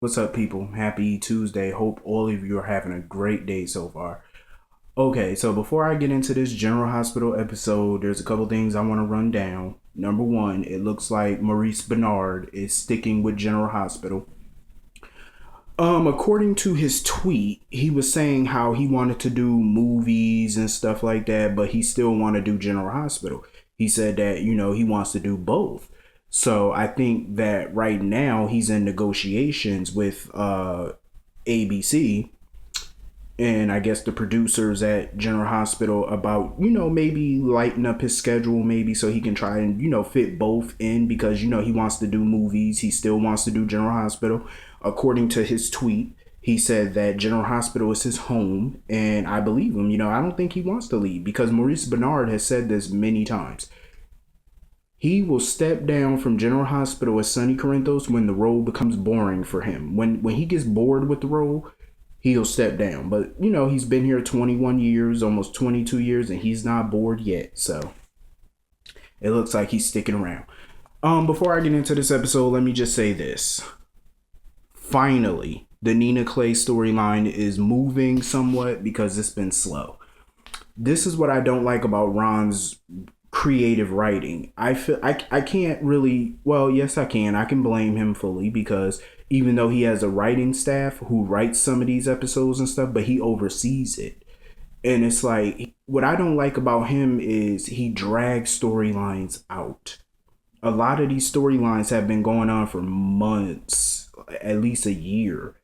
What's up, people? Happy Tuesday. Hope all of you are having a great day so far. Okay, so before I get into this General Hospital episode, there's a couple things I want to run down. Number one, it looks like Maurice Bernard is sticking with General Hospital. According to his tweet, he was saying how he wanted to do movies and stuff like that, but he still want to do General Hospital. He said that, he wants to do both. So I think that right now he's in negotiations with ABC and I guess the producers at General Hospital about, maybe lighten up his schedule, maybe so he can try and, fit both in because, he wants to do movies. He still wants to do General Hospital. According to his tweet, he said that General Hospital is his home, and I believe him. I don't think he wants to leave because Maurice Bernard has said this many times. He will step down from General Hospital as Sonny Corinthos when the role becomes boring for him. When he gets bored with the role, he'll step down. But, he's been here 21 years, almost 22 years, and he's not bored yet. So it looks like he's sticking around. Before I get into this episode, let me just say this. Finally, the Nina Clay storyline is moving somewhat because it's been slow. This is what I don't like about Ron's creative writing. I feel I can't really, well, yes I can blame him fully because even though he has a writing staff who writes some of these episodes and stuff, but he oversees it. And it's like, what I don't like about him is he drags storylines out. A lot of these storylines have been going on for months, at least a year,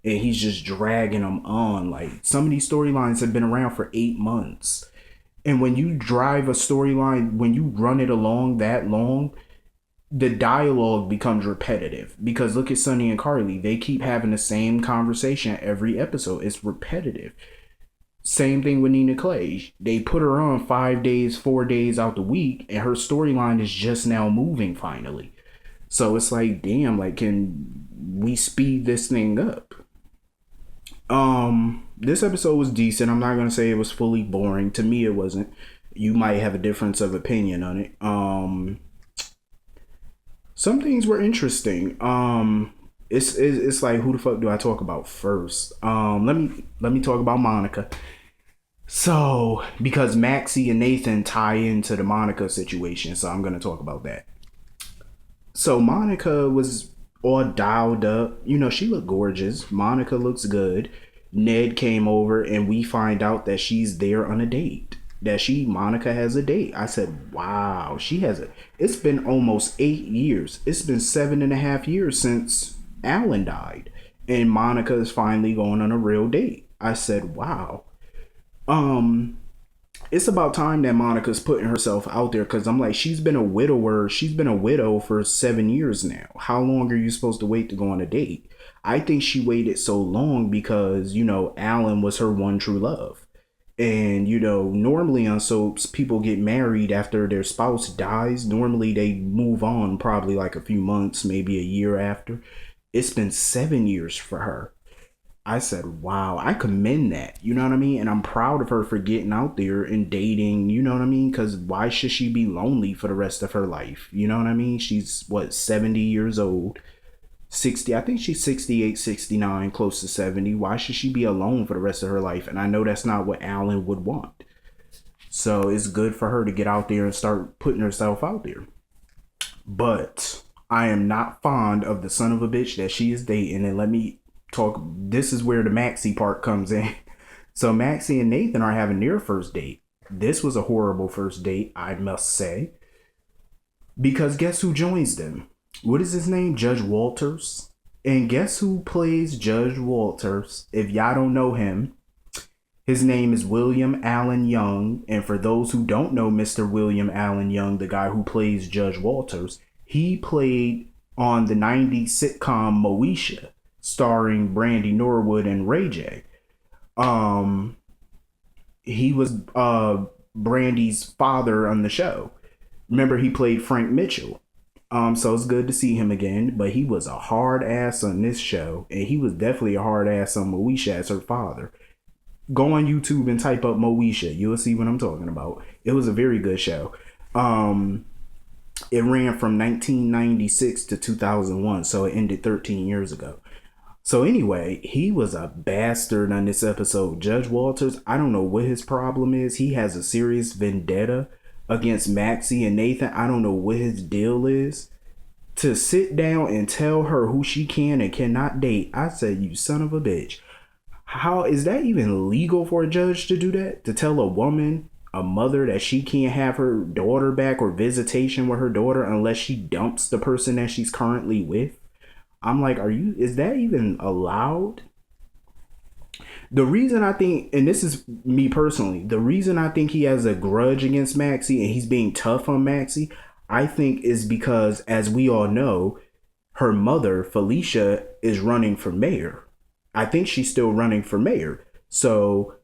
and he's just dragging them on. Like, some of these storylines have been around for 8 months. And when you drive a storyline, when you run it along that long, the dialogue becomes repetitive. Because look at Sonny and Carly. They keep having the same conversation every episode. It's repetitive. Same thing with Nina Clay. They put her on 5 days, 4 days out the week, and her storyline is just now moving finally. So it's like, damn, like, can we speed this thing up? This episode was decent. I'm not gonna say it was fully boring. To me, it wasn't. You might have a difference of opinion on it. Some things were interesting. It's like, who the fuck do I talk about first? Let me talk about Monica. So, because Maxie and Nathan tie into the Monica situation, so I'm gonna talk about that. So Monica was all dialed up. She looked gorgeous. Monica looks good. Ned came over and we find out that she's there on a date. Monica has a date. I said, wow, it's been almost 8 years. It's been 7.5 years since Alan died. And Monica is finally going on a real date. I said, wow. It's about time that Monica's putting herself out there because I'm like, she's been a widower. She's been a widow for 7 years now. How long are you supposed to wait to go on a date? I think she waited so long because, Alan was her one true love. And, normally on soaps, people get married after their spouse dies. Normally they move on probably like a few months, maybe a year after. It's been 7 years for her. I said, wow, I commend that. You know what I mean? And I'm proud of her for getting out there and dating. You know what I mean? Because why should she be lonely for the rest of her life? You know what I mean? She's, 70 years old. 60, I think she's 68, 69, close to 70. Why should she be alone for the rest of her life? And I know that's not what Alan would want. So it's good for her to get out there and start putting herself out there. But I am not fond of the son of a bitch that she is dating. And let me talk, this is where the Maxie part comes in. So Maxie and Nathan are having their first date. This was a horrible first date, I must say. Because guess who joins them? What is his name? Judge Walters. And guess who plays Judge Walters? If y'all don't know him, his name is William Allen Young. And for those who don't know Mr. William Allen Young, the guy who plays Judge Walters, he played on the 90s sitcom Moesha, starring Brandy Norwood and Ray J. He was Brandy's father on the show. Remember, he played Frank Mitchell. So it's good to see him again, but he was a hard ass on this show, and he was definitely a hard ass on Moesha as her father. Go on YouTube and type up Moesha. You'll see what I'm talking about. It was a very good show. It ran from 1996 to 2001, so it ended 13 years ago. So anyway, he was a bastard on this episode. Judge Walters, I don't know what his problem is. He has a serious vendetta against Maxie and Nathan. I don't know what his deal is. To sit down and tell her who she can and cannot date, I said, you son of a bitch. How is that even legal for a judge to do that? To tell a woman, a mother, that she can't have her daughter back or visitation with her daughter unless she dumps the person that she's currently with? I'm like, is that even allowed? The reason I think, and this is me personally, the reason I think he has a grudge against Maxie and he's being tough on Maxie, I think is because, as we all know, her mother, Felicia, is running for mayor. I think she's still running for mayor. So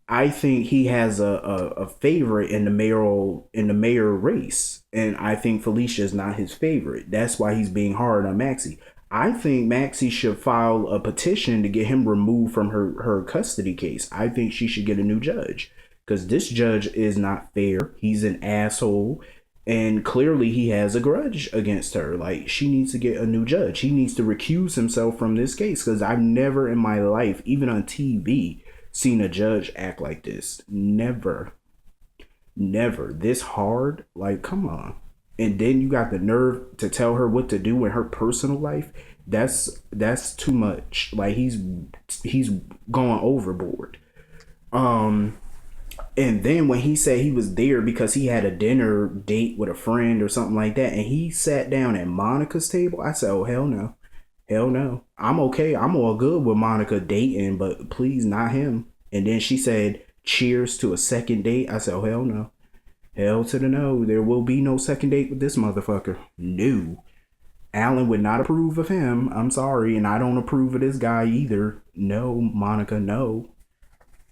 I think he has a favorite in the mayor race, and I think Felicia is not his favorite. That's why he's being hard on Maxie. I think Maxie should file a petition to get him removed from her custody case. I think she should get a new judge because this judge is not fair. He's an asshole, and clearly he has a grudge against her. Like, she needs to get a new judge. He needs to recuse himself from this case because I've never in my life, even on TV, seen a judge act like this. Never this hard. Like, come on. And then you got the nerve to tell her what to do in her personal life. That's too much. Like, he's going overboard. And then when he said he was there because he had a dinner date with a friend or something like that, and he sat down at Monica's table, I said, oh, hell no. Hell no. I'm okay. I'm all good with Monica dating, but please not him. And then she said, cheers to a second date. I said, oh, hell no. Hell to the no. There will be no second date with this motherfucker. No. Alan would not approve of him. I'm sorry. And I don't approve of this guy either. No, Monica, no.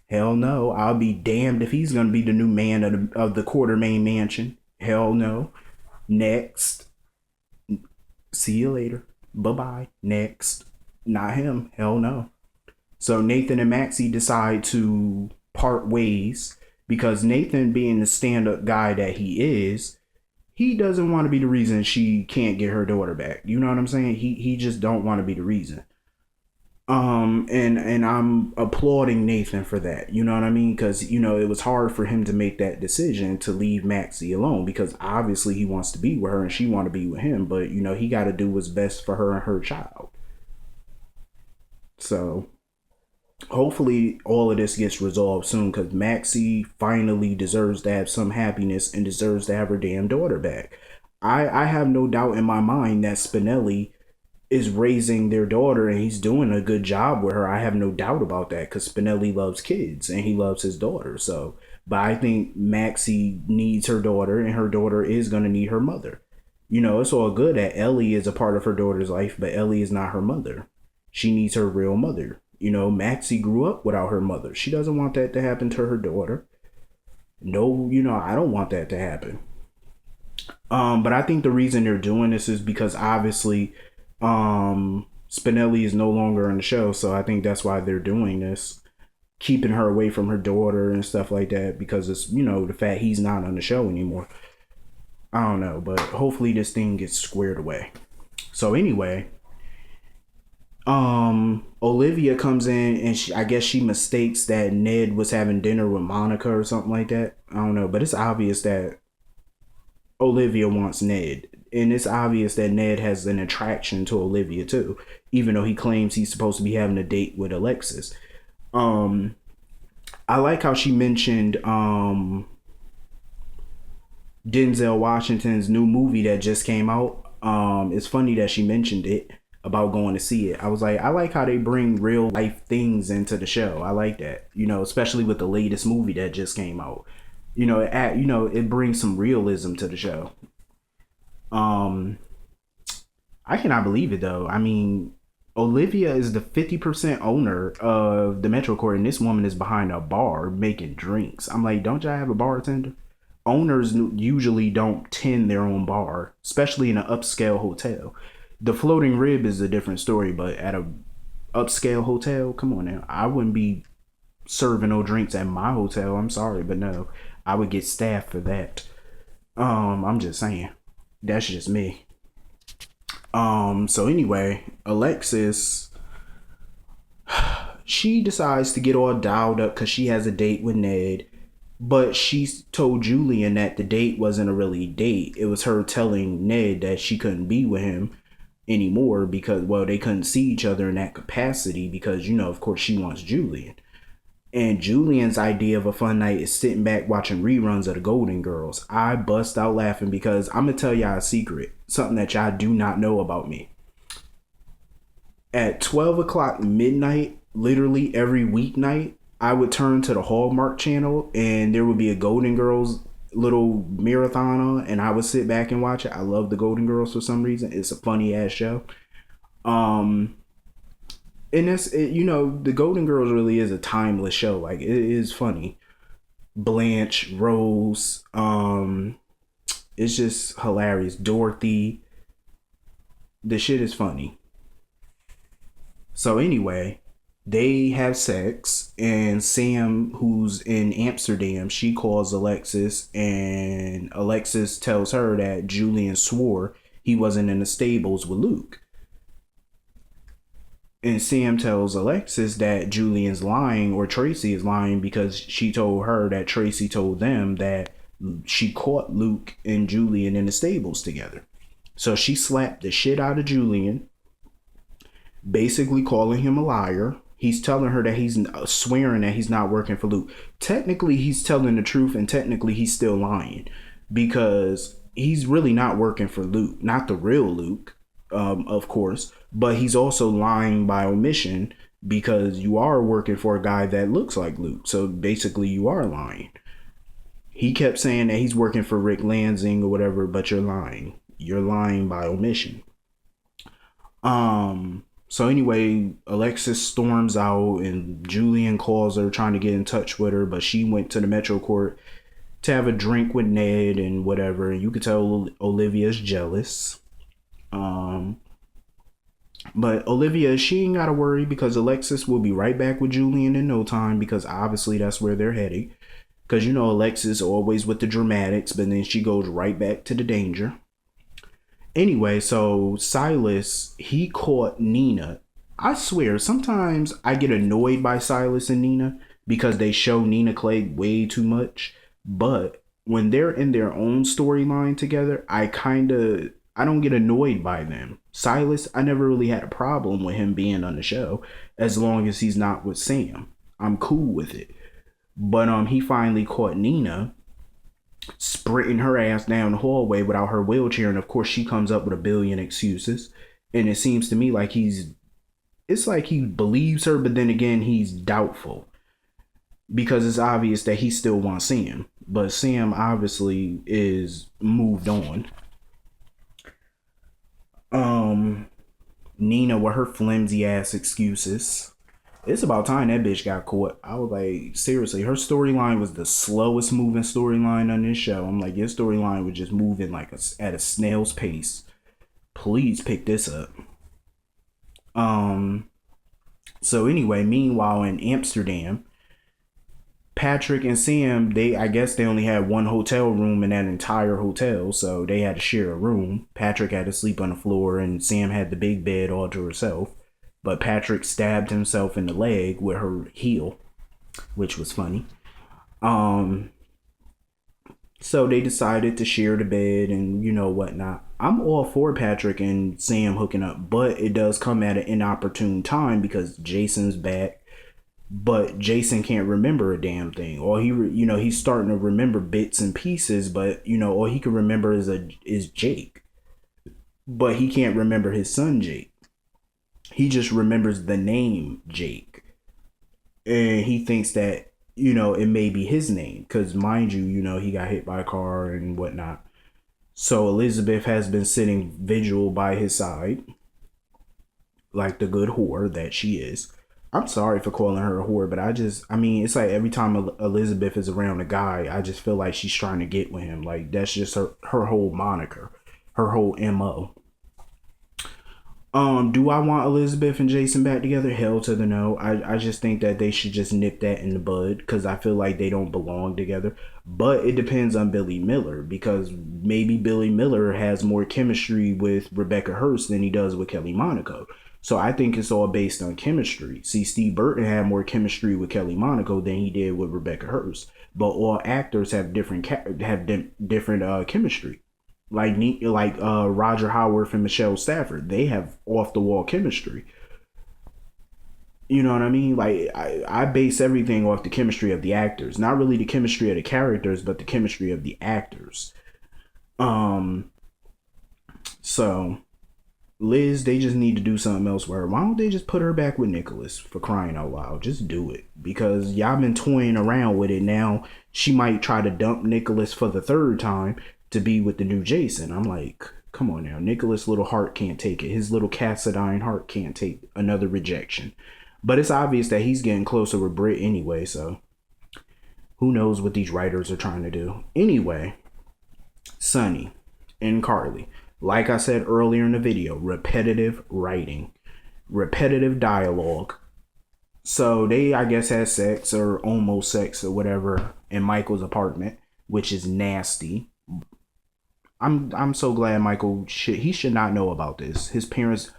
Hell no. I'll be damned if he's going to be the new man of the Quartermain Mansion. Hell no. Next. See you later. Bye-bye. Next. Not him. Hell no. So Nathan and Maxie decide to part ways because Nathan, being the stand-up guy that he is, he doesn't want to be the reason she can't get her daughter back. You know what I'm saying? He just don't want to be the reason. And I'm applauding Nathan for that. You know what I mean? Because, you know, it was hard for him to make that decision to leave Maxie alone because obviously he wants to be with her and she want to be with him. But, you know, he got to do what's best for her and her child. So hopefully all of this gets resolved soon because Maxie finally deserves to have some happiness and deserves to have her damn daughter back. I have no doubt in my mind that Spinelli is raising their daughter and he's doing a good job with her. I have no doubt about that because Spinelli loves kids and he loves his daughter. So, but I think Maxie needs her daughter and her daughter is going to need her mother. You know, it's all good that Ellie is a part of her daughter's life, but Ellie is not her mother. She needs her real mother. You know, Maxie grew up without her mother. She doesn't want that to happen to her daughter. No, you know, I don't want that to happen. But I think the reason they're doing this is because obviously Spinelli is no longer on the show, so I think that's why they're doing this, keeping her away from her daughter and stuff like that, because it's, you know, the fact he's not on the show anymore. I don't know, but hopefully this thing gets squared away. So anyway, Olivia comes in and I guess she mistakes that Ned was having dinner with Monica or something like that. I don't know, but it's obvious that Olivia wants Ned. And it's obvious that Ned has an attraction to Olivia too, even though he claims he's supposed to be having a date with Alexis. I like how she mentioned Denzel Washington's new movie that just came out. It's funny that she mentioned it about going to see it. I was like, I like how they bring real life things into the show. I like that, you know, especially with the latest movie that just came out. You know, it brings some realism to the show. I cannot believe it though. I mean, Olivia is the 50% owner of the Metro Court, and this woman is behind a bar making drinks. I'm like, don't y'all have a bartender? Owners usually don't tend their own bar, especially in an upscale hotel. The Floating Rib is a different story, but at a upscale hotel, come on now. I wouldn't be serving no drinks at my hotel. I'm sorry, but no, I would get staff for that. I'm just saying. That's just me. So anyway, Alexis She decides to get all dialed up because she has a date with Ned. But she told Julian that the date wasn't a really date. It was her telling Ned that she couldn't be with him anymore because, well, they couldn't see each other in that capacity because, of course, she wants Julian. And Julian's idea of a fun night is sitting back watching reruns of the Golden Girls. I bust out laughing because I'm going to tell y'all a secret, something that y'all do not know about me. At 12 o'clock midnight, literally every weeknight, I would turn to the Hallmark channel and there would be a Golden Girls little marathon on, and I would sit back and watch it. I love the Golden Girls for some reason. It's a funny ass show. And the Golden Girls really is a timeless show. Like, it is funny. Blanche, Rose, it's just hilarious. Dorothy, the shit is funny. So anyway, they have sex, and Sam, who's in Amsterdam, she calls Alexis, and Alexis tells her that Julian swore he wasn't in the stables with Luke. And Sam tells Alexis that Julian's lying, or Tracy is lying, because she told her that Tracy told them that she caught Luke and Julian in the stables together. So she slapped the shit out of Julian, basically calling him a liar. He's telling her that he's swearing that he's not working for Luke. Technically, he's telling the truth, and technically, he's still lying because he's really not working for Luke, not the real Luke, of course, but he's also lying by omission because you are working for a guy that looks like Luke. So basically, you are lying. He kept saying that he's working for Rick Lansing or whatever, but you're lying. You're lying by omission. So anyway, Alexis storms out and Julian calls her trying to get in touch with her, but she went to the Metro Court to have a drink with Ned and whatever. And you could tell Olivia's jealous. But Olivia, she ain't got to worry because Alexis will be right back with Julian in no time because obviously that's where they're heading. Because, Alexis always with the dramatics, but then she goes right back to the danger. Anyway, so Silas, he caught Nina. I swear, sometimes I get annoyed by Silas and Nina because they show Nina Clay way too much. But when they're in their own storyline together, I don't get annoyed by them. Silas, I never really had a problem with him being on the show as long as he's not with Sam. I'm cool with it. But he finally caught Nina sprinting her ass down the hallway without her wheelchair, and of course she comes up with a billion excuses, and it seems to me like it's like he believes her, but then again he's doubtful because it's obvious that he still wants Sam, but Sam obviously is moved on. Nina with her flimsy ass excuses. It's about time that bitch got caught. I was like, seriously, her storyline was the slowest moving storyline on this show. I'm like, your storyline was just moving like at a snail's pace. Please pick this up. So anyway, meanwhile in Amsterdam, Patrick and Sam, I guess they only had one hotel room in that entire hotel, so they had to share a room. Patrick had to sleep on the floor, and Sam had the big bed all to herself. But Patrick stabbed himself in the leg with her heel, which was funny. So they decided to share the bed and whatnot. I'm all for Patrick and Sam hooking up, but it does come at an inopportune time because Jason's back, but Jason can't remember a damn thing. Or he's starting to remember bits and pieces, but all he can remember is Jake, but he can't remember his son Jake. He just remembers the name Jake. And he thinks that, it may be his name. Because, mind you, he got hit by a car and whatnot. So Elizabeth has been sitting vigil by his side. Like the good whore that she is. I'm sorry for calling her a whore, but it's like every time Elizabeth is around a guy, I just feel like she's trying to get with him. Like, that's just her whole moniker. Her whole MO. Do I want Elizabeth and Jason back together? Hell to the no. I just think that they should just nip that in the bud because I feel like they don't belong together. But it depends on Billy Miller because maybe Billy Miller has more chemistry with Rebecca Hurst than he does with Kelly Monaco. So I think it's all based on chemistry. See, Steve Burton had more chemistry with Kelly Monaco than he did with Rebecca Hurst. But all actors have different chemistry. Like Roger Howarth and Michelle Stafford, they have off the wall chemistry. You know what I mean? Like I base everything off the chemistry of the actors, not really the chemistry of the characters, but the chemistry of the actors. Um, so Liz, they just need to do something else with her. Why don't they just put her back with Nicholas, for crying out loud? Just do it. Because y'all been toying around with it now. She might try to dump Nicholas for the third time to be with the new Jason. I'm like, come on now. Nicholas' little heart can't take it. His little cast of iron heart can't take another rejection. But it's obvious that he's getting closer with Britt anyway, so who knows what these writers are trying to do. Anyway, Sonny and Carly. Like I said earlier in the video, repetitive writing, repetitive dialogue. So they, I guess, had sex or almost sex or whatever in Michael's apartment, which is nasty. I'm so glad Michael he should not know about this. His parents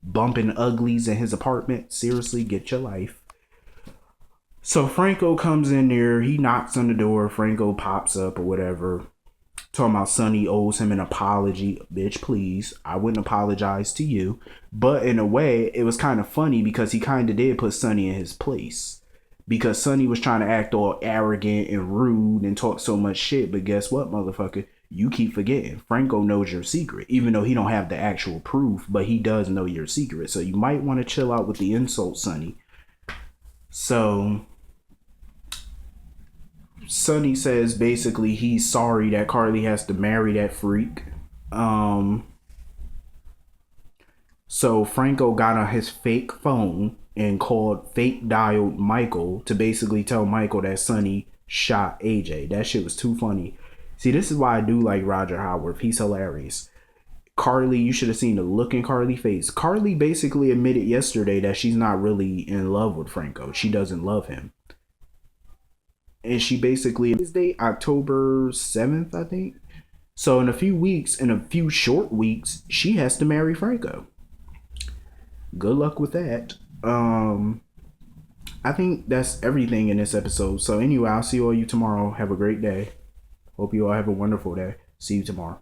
bumping uglies in his apartment. Seriously, get your life. So Franco comes in there. He knocks on the door. Franco pops up or whatever. Talking about Sonny owes him an apology. Bitch, please. I wouldn't apologize to you. But in a way, it was kind of funny because he kind of did put Sonny in his place. Because Sonny was trying to act all arrogant and rude and talk so much shit. But guess what, motherfucker? You keep forgetting. Franco knows your secret. Even though he don't have the actual proof. But he does know your secret. So you might want to chill out with the insult, Sonny. So Sonny says basically he's sorry that Carly has to marry that freak. So Franco got on his fake phone and fake dialed Michael to basically tell Michael that Sonny shot AJ. That shit was too funny. See, this is why I do like Roger Howarth. He's hilarious. Carly, you should have seen the look in Carly's face. Carly basically admitted yesterday that she's not really in love with Franco. She doesn't love him. And she basically, his date, October 7th, I think. So in a few short weeks, she has to marry Franco. Good luck with that. I think that's everything in this episode. So anyway, I'll see all you tomorrow. Have a great day. Hope you all have a wonderful day. See you tomorrow.